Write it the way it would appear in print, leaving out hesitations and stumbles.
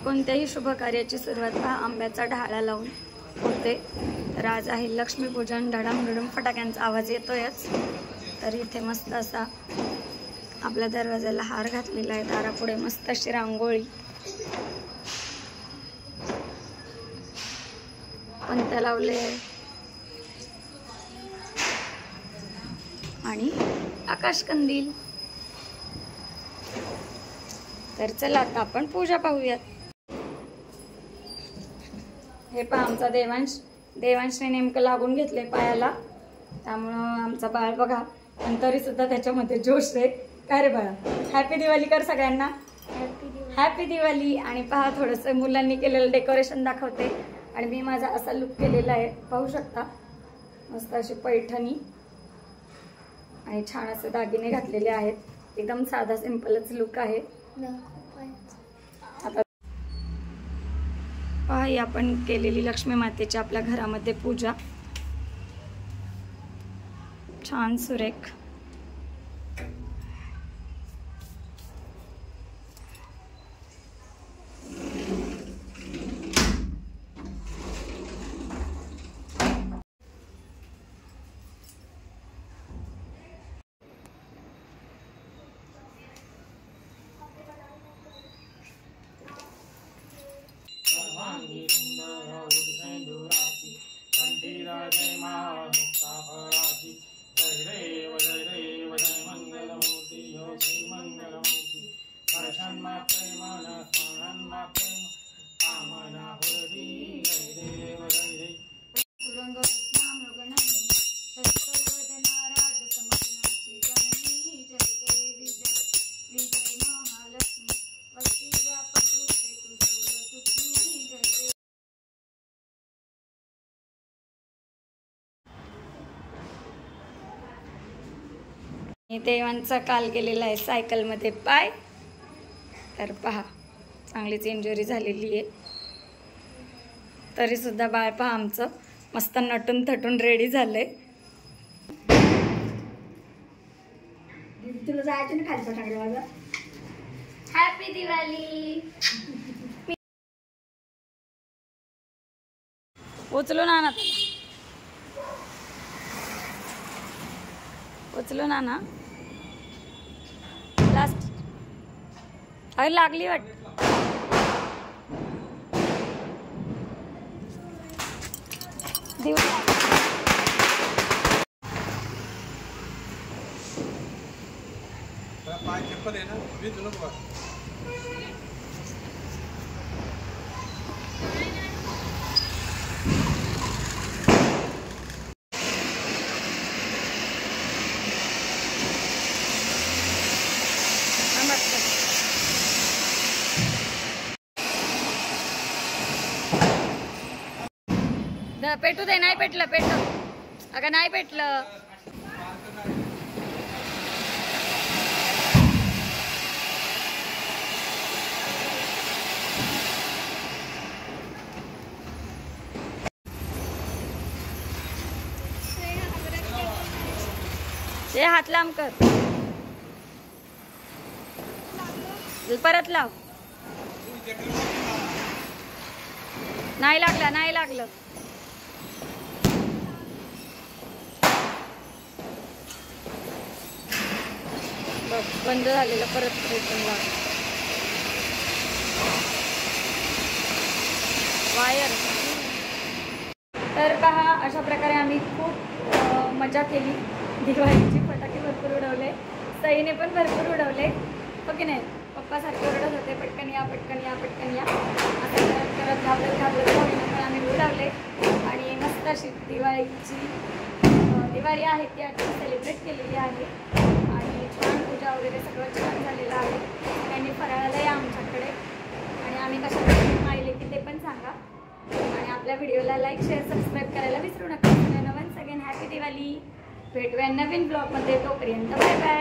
कोणत्याही शुभ कार्याची सुरुवात पहा आंब्याचा ढाळा लावून होते. तर आज आहे लक्ष्मीपूजन. धडामधडूम फटाक्यांचा आवाज येतोयच. तर इथे मस्त असा आपल्या दरवाजाला हार घातलेला आहे. दारापुढे मस्त अशी रांगोळी, पंत्या लावले आणि आकाशकंदील. तर चला आता आपण पूजा पाहूयात. हे पहा आमचा देवांशने नेमकं लागून घेतले पायाला, त्यामुळं आमचा बाळ बघा. पण तरी सुद्धा त्याच्यामध्ये जोश आहे. काय रे बाळा, हॅपी दिवाळी कर सगळ्यांना. हॅपी दिवाळी. आणि पहा थोडंसं मुलांनी केलेलं डेकोरेशन दाखवते. आणि मी माझा असा लुक केलेला आहे, पाहू शकता. मस्त अशी पैठणी आणि छान असे दागिने घातलेले आहेत. एकदम साधा सिंपलच लुक आहे. आता पहा ही आपण केलेली लक्ष्मी मातेची आपल्या घरामध्ये पूजा, छान सुरेख. देवांचा काल केलेला आहे सायकलमध्ये पाय. तर पहा चांगलीच इंजुरी झालेली आहे. तरी सुद्धा बाळ पहा आमचं मस्त नटून थटून रेडी झालंय. तुला जायचं ना खाली फटाकडे माझा. हॅपी दिवाळी. उचलून आणा, उचलून आणा. लास्ट अरे लागली वाट. पाय चप्पल आहे ना, मी तुला बघा. पेटू दे. नाही पेटलं, पेटलं. अगं नाही पेटलं. हे हात लांब कर. परत लाव. नाही लागला, नाही लागलं. बंद झालेलं, परत रिटर्न लाव. वायर. तर पहा अशा प्रकारे आम्ही खूप मजा केली. दिवाळीची फटाके भरपूर उडवले, सईने पण भरपूर उडवले, हो की नाही. पप्पा सारखे ओरडत होते, पटकन या पटकन या पटकन या. असं करत करत घाबरत घाबरत आम्ही उडवले. आणि मस्त अशी दिवाळी आहे ती आठवण सेलिब्रेट केलेली आहे. आणि छान पूजा वगैरे सगळं छान झालेलं आहे. त्यांनी फराळाला या आमच्याकडे. आणि आम्ही कशा प्रकारे पाहिले की ते पण सांगा. आणि आपल्या व्हिडिओला लाईक शेअर सबस्क्राईब करायला विसरू नका. Once again happy Diwali. भेटूया नवीन ब्लॉगमध्ये. तोपर्यंत बाय बाय.